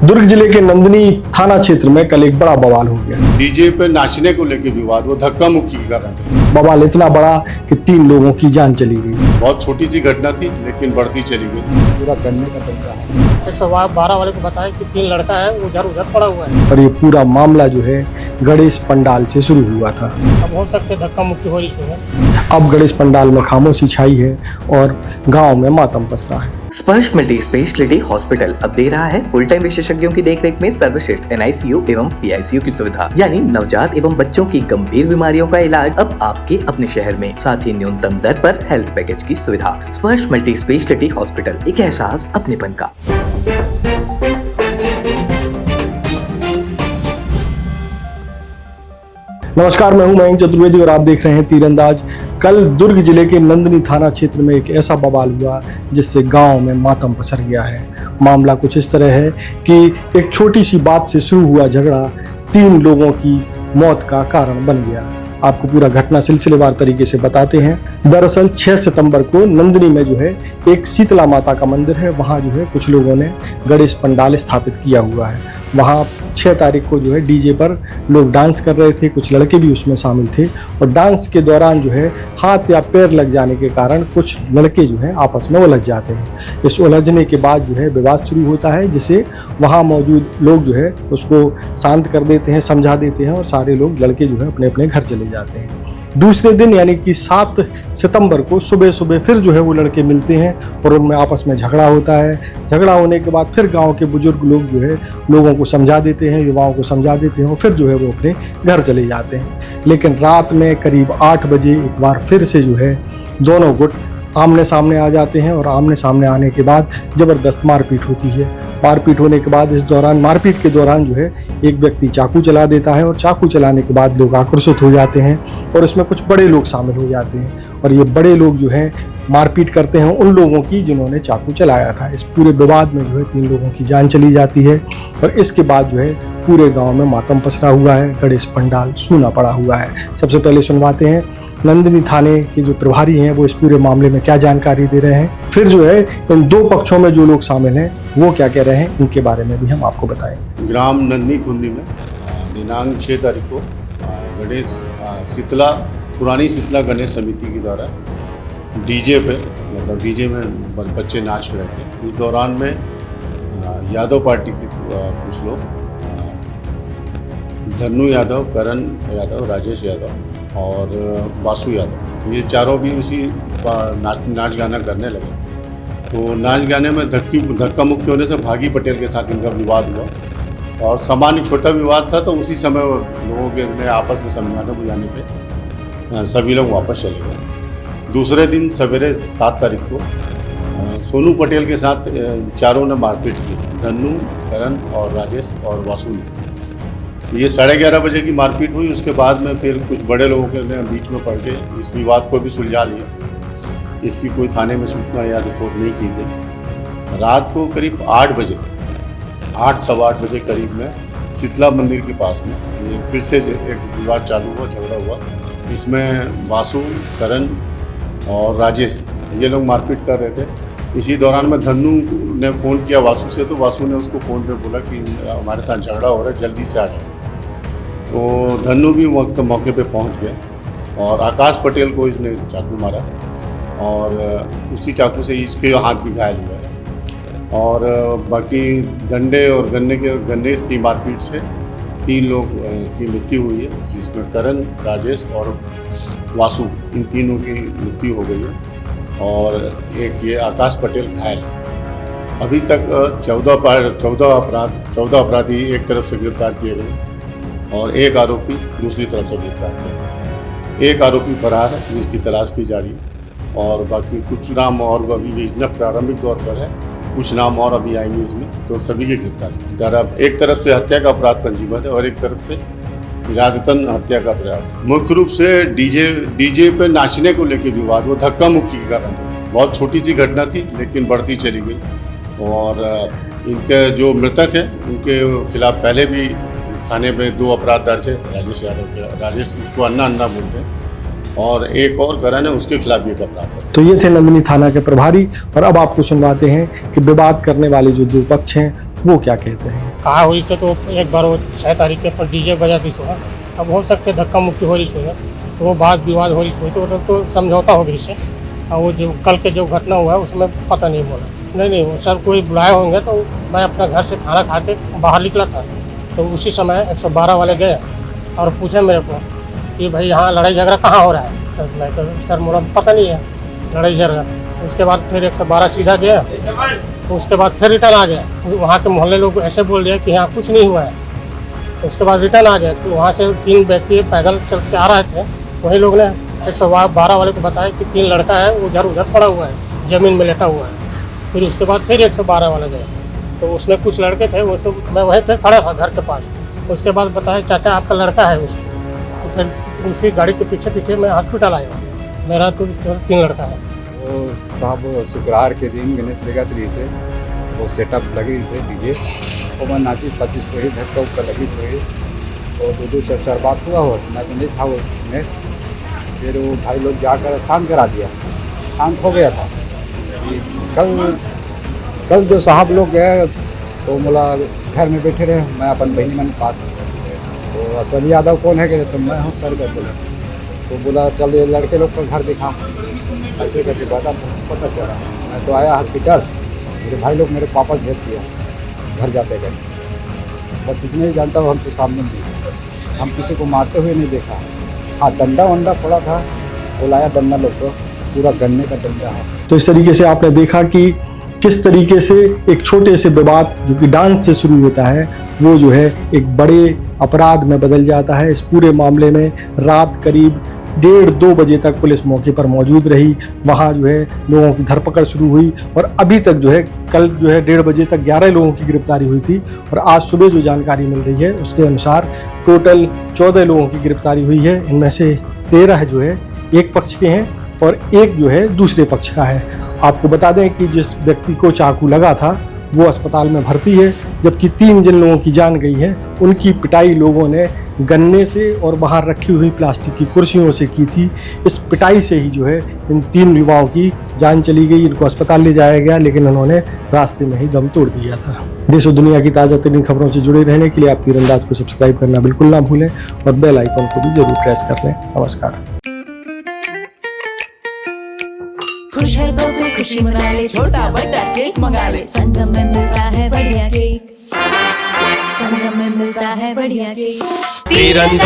दुर्ग जिले के नंदनी थाना क्षेत्र में कल एक बड़ा बवाल हो गया। डीजे पे नाचने को लेकर विवाद, वो धक्का मुक्की कर रहे थे। बवाल इतना बड़ा कि 3 लोगों की जान चली गई। बहुत छोटी सी घटना थी लेकिन बढ़ती चली गई। पूरा गन्ने का तरीका है। 112 वाले को बताया कि 3 लड़का है, उधर उधर पड़ा हुआ है। और ये पूरा मामला जो है गणेश पंडाल से शुरू हुआ था। अब हो सकते धक्का मुक्की हो रही है। अब गणेश पंडाल में खामोशी छाई है और गांव में मातम पसरा है। स्पर्श मल्टी स्पेशलिटी हॉस्पिटल अब दे रहा है फुल टाइम विशेषज्ञों की देखरेख में सर्वश्रेष्ठ NICU एवं PICU की सुविधा, यानी नवजात एवं बच्चों की गंभीर बीमारियों का इलाज अब आपके अपने शहर में, साथ ही न्यूनतम दर पर हेल्थ पैकेज की सुविधा। स्पर्श मल्टी स्पेशलिटी हॉस्पिटल, एक एहसास अपनेपन का। नमस्कार, मैं हूं मयंक चतुर्वेदी और आप देख रहे हैं तीरंदाज। कल दुर्ग जिले के नंदनी थाना क्षेत्र में एक ऐसा बवाल हुआ जिससे गांव में मातम पसर गया है। मामला कुछ इस तरह है कि एक छोटी सी बात से शुरू हुआ झगड़ा 3 लोगों की मौत का कारण बन गया। आपको पूरा घटना सिलसिलेवार तरीके से बताते हैं। दरअसल 6 सितंबर को नंदनी में जो है एक शीतला माता का मंदिर है, वहाँ जो है कुछ लोगों ने गणेश पंडाल स्थापित किया हुआ है। वहाँ 6 तारीख को जो है डीजे पर लोग डांस कर रहे थे, कुछ लड़के भी उसमें शामिल थे और डांस के दौरान जो है हाथ या पैर लग जाने के कारण कुछ लड़के जो है आपस में उलझ जाते हैं। इस उलझने के बाद जो है विवाद शुरू होता है, जिसे वहाँ मौजूद लोग जो है उसको शांत कर देते हैं, समझा देते हैं और सारे लोग लड़के जो है अपने अपने घर चले जाते हैं। दूसरे दिन यानी कि 7 सितंबर को सुबह सुबह फिर जो है वो लड़के मिलते हैं और उनमें आपस में झगड़ा होता है। झगड़ा होने के बाद फिर गांव के बुजुर्ग लोग जो है लोगों को समझा देते हैं, युवाओं को समझा देते हैं और फिर जो है वो अपने घर चले जाते हैं। लेकिन रात में करीब 8 बजे एक बार फिर से जो है दोनों गुट आमने सामने आ जाते हैं और आमने सामने आने के बाद ज़बरदस्त मारपीट होती है। मारपीट होने के बाद इस दौरान मारपीट के दौरान जो है एक व्यक्ति चाकू चला देता है और चाकू चलाने के बाद लोग आक्रोशित हो जाते हैं और इसमें कुछ बड़े लोग शामिल हो जाते हैं और ये बड़े लोग जो हैं मारपीट करते हैं उन लोगों की जिन्होंने चाकू चलाया था। इस पूरे विवाद में जो है 3 लोगों की जान चली जाती है और इसके बाद जो है पूरे गाँव में मातम पसरा हुआ है। गणेश पंडाल सूना पड़ा हुआ है। सबसे पहले सुनवाते हैं नंदनी थाने के जो प्रभारी हैं वो इस पूरे मामले में क्या जानकारी दे रहे हैं, फिर जो है इन 2 पक्षों में जो लोग शामिल हैं वो क्या कह रहे हैं, इनके बारे में भी हम आपको बताएं। ग्राम नंदनी खुंदी में दिनांक 6 तारीख को गणेश शीतला पुरानी शीतला गणेश समिति के द्वारा डीजे पे मतलब डीजे में बच्चे नाच रहे थे। इस दौरान में यादव पार्टी के कुछ लोग धन्नू यादव, करण यादव, राजेश यादव और वासु यादव, ये चारों भी उसी नाच गाना करने लगे। तो नाच गाने में धक्का मुक्की होने से भागी पटेल के साथ इनका विवाद हुआ और सामान्य छोटा विवाद था। तो उसी समय लोगों के ने आपस में समझाने बुझाने पे सभी लोग वापस चले गए। दूसरे दिन सवेरे 7 तारीख को सोनू पटेल के साथ चारों ने मारपीट की, धन्नू, करण और राजेश और वासु ने। ये 11:30 बजे की मारपीट हुई। उसके बाद में फिर कुछ बड़े लोगों के ने बीच में पड़ के इस विवाद को भी सुलझा लिया। इसकी कोई थाने में सूचना या रिपोर्ट नहीं की गई। रात को करीब 8 बजे 8 सवा 8 बजे करीब में शीतला मंदिर के पास में ये फिर से एक विवाद चालू हुआ, झगड़ा हुआ। इसमें वासु, करण और राजेश ये लोग मारपीट कर रहे थे। इसी दौरान में धन्नू ने फ़ोन किया वासु से, तो वासु ने उसको फ़ोन पे बोला कि हमारे साथ झगड़ा हो रहा है, जल्दी से आ जाओ। तो धन्नू भी वक्त मौके पे पहुंच गए और आकाश पटेल को इसने चाकू मारा और उसी चाकू से इसके हाथ भी घायल हुआ है। और बाकी डंडे और गन्ने की मारपीट से 3 लोग की मृत्यु हुई है, जिसमें करण, राजेश और वासु, इन तीनों की मृत्यु हो गई है और एक ये आकाश पटेल घायल है। अभी तक 14 अपराधी एक तरफ से गिरफ्तार किए गए और एक आरोपी दूसरी तरफ से गिरफ्तार किया। एक आरोपी फरार है जिसकी तलाश की जा रही है और बाकी कुछ नाम और अभी इसमें प्रारंभिक दौर पर है, कुछ नाम और अभी आएंगे इसमें। तो सभी की गिरफ्तारी एक तरफ से हत्या का अपराध पंजीबद्ध है और एक तरफ से इरादतन हत्या का प्रयास। मुख्य रूप से डीजे पे नाचने को लेकर विवाद, वो धक्का मुक्की कर रहे थे। बहुत छोटी सी घटना थी लेकिन बढ़ती चली गई और इनके जो मृतक हैं उनके खिलाफ पहले भी थाने में 2 अपराध दर्ज है। राजेश यादव के, राजेश उसको अन्ना बोलते हैं और एक और करण है, उसके खिलाफ भी एक अपराध है। तो ये थे नंदनी थाना के प्रभारी और अब आपको सुनवाते हैं कि विवाद करने वाले जो 2 पक्ष हैं वो क्या कहते हैं। कहा हुई तो एक बार वो 6 तारीख के पर डीजे बजा दी सो अब हो सकते धक्का मुक्की हो रही सो है तो वो बात विवाद हो रही सो तो समझौता हो गई से। और वो जो कल के जो घटना हुआ है उसमें पता नहीं बोला नहीं वो सर कोई बुलाए होंगे तो मैं अपना घर से खाना खा के बाहर निकला था तो उसी समय 112 वाले गए और पूछे मेरे को कि भाई यहाँ लड़ाई झगड़ा कहाँ हो रहा है। तो मैं तो सर मुझे पता नहीं है लड़ाई झगड़ा। उसके बाद फिर 112 सीधा गया तो उसके बाद फिर रिटर्न आ गया। वहाँ के मोहल्ले लोग ऐसे बोल दिया कि यहाँ कुछ नहीं हुआ है। तो उसके बाद रिटर्न आ गया तो वहाँ से 3 व्यक्ति पैदल चल के आ रहे थे। वही लोग ने 112 वाले को बताया कि 3 लड़का है वो उधर पड़ा हुआ है ज़मीन में लेटा हुआ है। फिर उसके बाद फिर 112 वाला गया तो उसमें कुछ लड़के थे वो तो मैं वहीं पे खड़ा था घर के पास। उसके बाद बताया चाचा आपका लड़का है उसको। तो फिर उसी गाड़ी के पीछे पीछे मैं हॉस्पिटल आया। मेरा तो 3 लड़का है। वो साहब शुक्रवार के दिन गणेश जगतरी से वो सेटअप लगी से डीजे वो मैं नाची फाची सोई धक्का उक्का लगी सोई और 2 चार बात हुआ हो मैं तो नहीं था उसमें। फिर वो भाई लोग जाकर शांत करा दिया शांत हो गया था। कल जो साहब लोग गए तो बोला घर में बैठे रहे मैं अपन बहनी मन पास तो असली यादव कौन है कि तो मैं हूँ सर कर बोला तो बोला चल ये लड़के लोग का घर दिखा ऐसे करके पता चला। मैं तो आया हॉस्पिटल मेरे भाई लोग मेरे पापा भेज दिया घर जाते गए। बस इतने ही जानता हूँ हमसे सामने भी हम किसी को मारते हुए नहीं देखा। हाँ डंडा वंडा पड़ा था वो लाया डंडा लोग को पूरा गन्ने का डंडा है। तो इस तरीके से आपने देखा कि किस तरीके से एक छोटे से विवाद जो कि डांस से शुरू होता है वो जो है एक बड़े अपराध में बदल जाता है। इस पूरे मामले में रात करीब 1:30-2 बजे तक पुलिस मौके पर मौजूद रही। वहाँ जो है लोगों की धरपकड़ शुरू हुई और अभी तक जो है कल जो है 1:30 बजे तक 11 लोगों की गिरफ्तारी हुई थी और आज सुबह जो जानकारी मिल रही है उसके अनुसार टोटल 14 लोगों की गिरफ्तारी हुई है। इनमें से 13 जो है एक पक्ष के हैं और एक जो है दूसरे पक्ष का है। आपको बता दें कि जिस व्यक्ति को चाकू लगा था वो अस्पताल में भर्ती है जबकि 3 जिन लोगों की जान गई है उनकी पिटाई लोगों ने गन्ने से और बाहर रखी हुई प्लास्टिक की कुर्सियों से की थी। इस पिटाई से ही जो है इन 3 युवाओं की जान चली गई। इनको अस्पताल ले जाया गया लेकिन उन्होंने रास्ते में ही दम तोड़ दिया था। देश और दुनिया की ताज़ा तरीन खबरों से जुड़े रहने के लिए आप तीरंदाज को सब्सक्राइब करना बिल्कुल ना भूलें और बेल आइकन को भी जरूर प्रेस कर लें। नमस्कार। खुश है तो फिर खुशी मना ले, छोटा बड़ा केक मंगा ले। संगम में मिलता है बढ़िया केक, संगम में मिलता है बढ़िया केक। तीरंदाज।